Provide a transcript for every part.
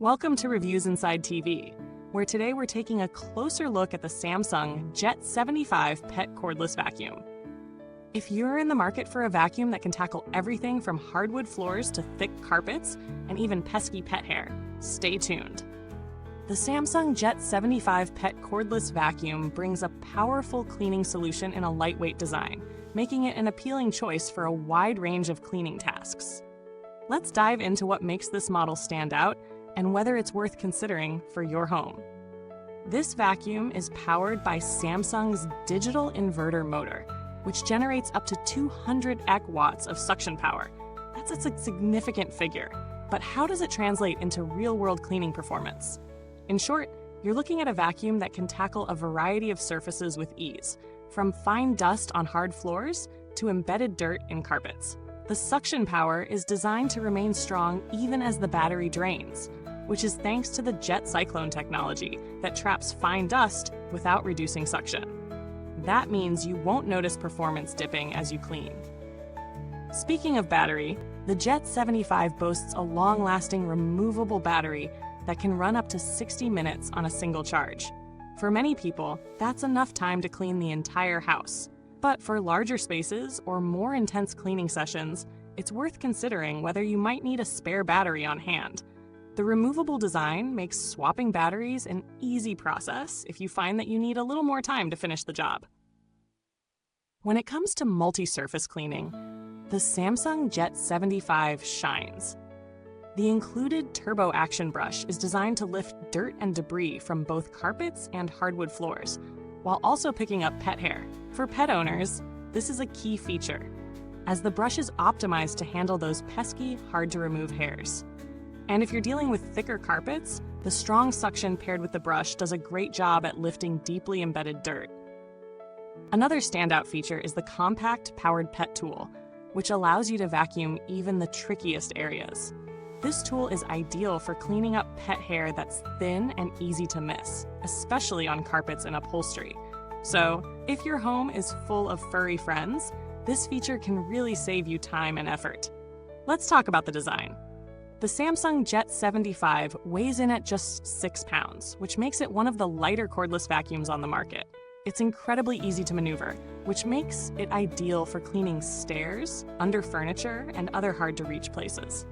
Welcome to Reviewsinsidetv, where today we're taking a closer look at the Samsung Jet 75 Pet Cordless Vacuum. If you're in the market for a vacuum that can tackle everything from hardwood floors to thick carpets and even pesky pet hair, stay tuned. The Samsung Jet 75 Pet Cordless Vacuum brings a powerful cleaning solution in a lightweight design, making it an appealing choice for a wide range of cleaning tasks. Let's dive into what makes this model stand out and whether it's worth considering for your home. This vacuum is powered by Samsung's Digital Inverter Motor, which generates up to 200 watts of suction power. That's a significant figure, but how does it translate into real-world cleaning performance? In short, you're looking at a vacuum that can tackle a variety of surfaces with ease, from fine dust on hard floors to embedded dirt in carpets. The suction power is designed to remain strong even as the battery drains, which is thanks to the Jet Cyclone technology that traps fine dust without reducing suction. That means you won't notice performance dipping as you clean. Speaking of battery, the Jet 75 boasts a long-lasting removable battery that can run up to 60 minutes on a single charge. For many people, that's enough time to clean the entire house. But for larger spaces or more intense cleaning sessions, it's worth considering whether you might need a spare battery on hand. The removable design makes swapping batteries an easy process if you find that you need a little more time to finish the job. When it comes to multi-surface cleaning, the Samsung Jet 75 shines. The included turbo action brush is designed to lift dirt and debris from both carpets and hardwood floors, while also picking up pet hair. For pet owners, this is a key feature, as the brush is optimized to handle those pesky, hard-to-remove hairs. And if you're dealing with thicker carpets, the strong suction paired with the brush does a great job at lifting deeply embedded dirt. Another standout feature is the compact powered pet tool, which allows you to vacuum even the trickiest areas. This tool is ideal for cleaning up pet hair that's thin and easy to miss, especially on carpets and upholstery. So, if your home is full of furry friends, this feature can really save you time and effort. Let's talk about the design. The Samsung Jet 75 weighs in at just 6 pounds, which makes it one of the lighter cordless vacuums on the market. It's incredibly easy to maneuver, which makes it ideal for cleaning stairs, under furniture, and other hard-to-reach places.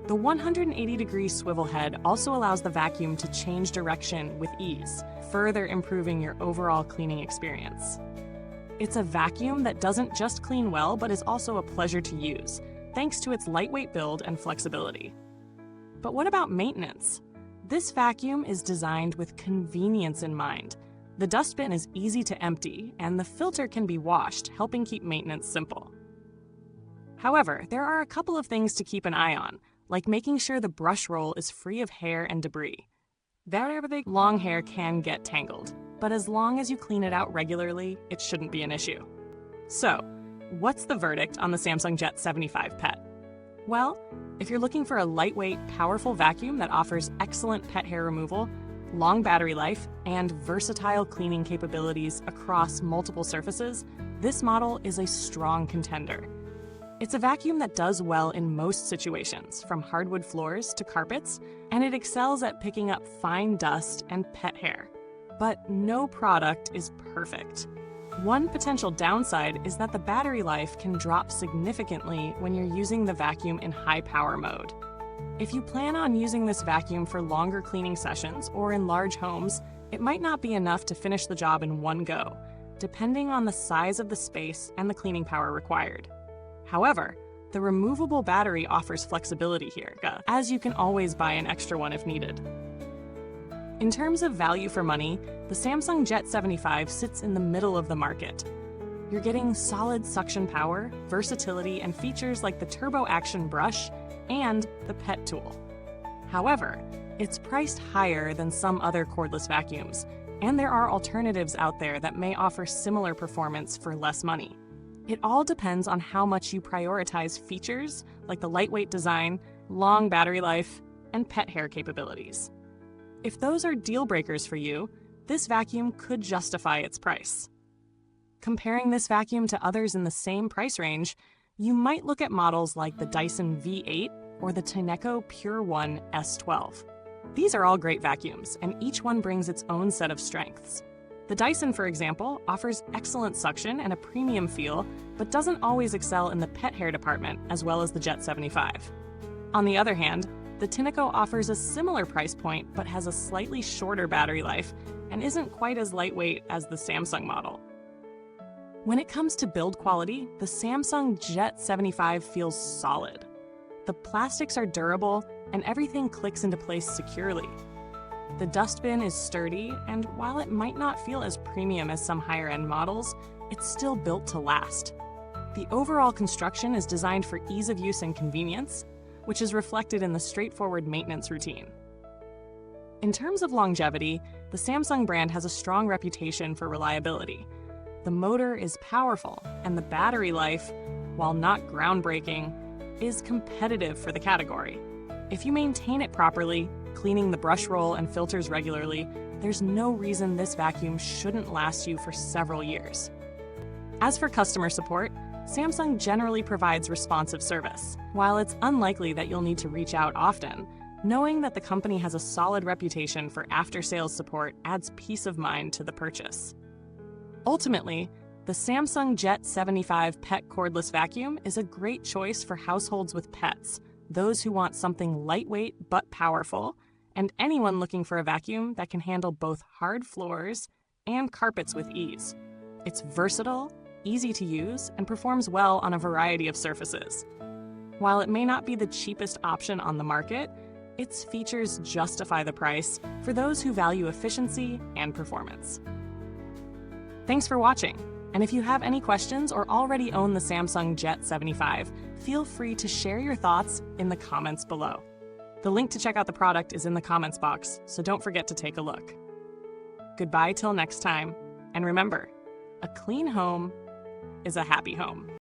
The 180-degree swivel head also allows the vacuum to change direction with ease, further improving your overall cleaning experience. It's a vacuum that doesn't just clean well, but is also a pleasure to use, thanks to its lightweight build and flexibility. But what about maintenance? This vacuum is designed with convenience in mind. The dustbin is easy to empty, and the filter can be washed, helping keep maintenance simple. However, there are a couple of things to keep an eye on, like making sure the brush roll is free of hair and debris. Very long hair can get tangled, but as long as you clean it out regularly, it shouldn't be an issue. So, what's the verdict on the Samsung Jet 75 Pet? Well, if you're looking for a lightweight, powerful vacuum that offers excellent pet hair removal, long battery life, and versatile cleaning capabilities across multiple surfaces, this model is a strong contender. It's a vacuum that does well in most situations, from hardwood floors to carpets, and it excels at picking up fine dust and pet hair. But no product is perfect. One potential downside is that the battery life can drop significantly when you're using the vacuum in high power mode. If you plan on using this vacuum for longer cleaning sessions or in large homes, it might not be enough to finish the job in one go, depending on the size of the space and the cleaning power required. However, the removable battery offers flexibility here, as you can always buy an extra one if needed. In terms of value for money, the Samsung Jet 75 sits in the middle of the market. You're getting solid suction power, versatility, and features like the turbo action brush and the pet tool. However, it's priced higher than some other cordless vacuums, and there are alternatives out there that may offer similar performance for less money. It all depends on how much you prioritize features like the lightweight design, long battery life, and pet hair capabilities. If those are deal breakers for you, this vacuum could justify its price. Comparing this vacuum to others in the same price range, you might look at models like the Dyson V8 or the Tineco Pure One S12. These are all great vacuums, and each one brings its own set of strengths. The Dyson, for example, offers excellent suction and a premium feel, but doesn't always excel in the pet hair department as well as the Jet 75. On the other hand, the Tineco offers a similar price point but has a slightly shorter battery life and isn't quite as lightweight as the Samsung model. When it comes to build quality, the Samsung Jet 75 feels solid. The plastics are durable and everything clicks into place securely. The dustbin is sturdy, and while it might not feel as premium as some higher-end models, it's still built to last. The overall construction is designed for ease of use and convenience, which is reflected in the straightforward maintenance routine. In terms of longevity, the Samsung brand has a strong reputation for reliability. The motor is powerful, and the battery life, while not groundbreaking, is competitive for the category. If you maintain it properly, cleaning the brush roll and filters regularly, there's no reason this vacuum shouldn't last you for several years. As for customer support, Samsung generally provides responsive service. While it's unlikely that you'll need to reach out often, knowing that the company has a solid reputation for after-sales support adds peace of mind to the purchase. Ultimately, the Samsung Jet 75 Pet Cordless Vacuum is a great choice for households with pets, those who want something lightweight but powerful, and anyone looking for a vacuum that can handle both hard floors and carpets with ease. It's versatile, easy to use, and performs well on a variety of surfaces. While it may not be the cheapest option on the market, its features justify the price for those who value efficiency and performance. Thanks for watching, and if you have any questions or already own the Samsung Jet 75, feel free to share your thoughts in the comments below. The link to check out the product is in the comments box, so don't forget to take a look. Goodbye till next time, and remember, a clean home is a happy home.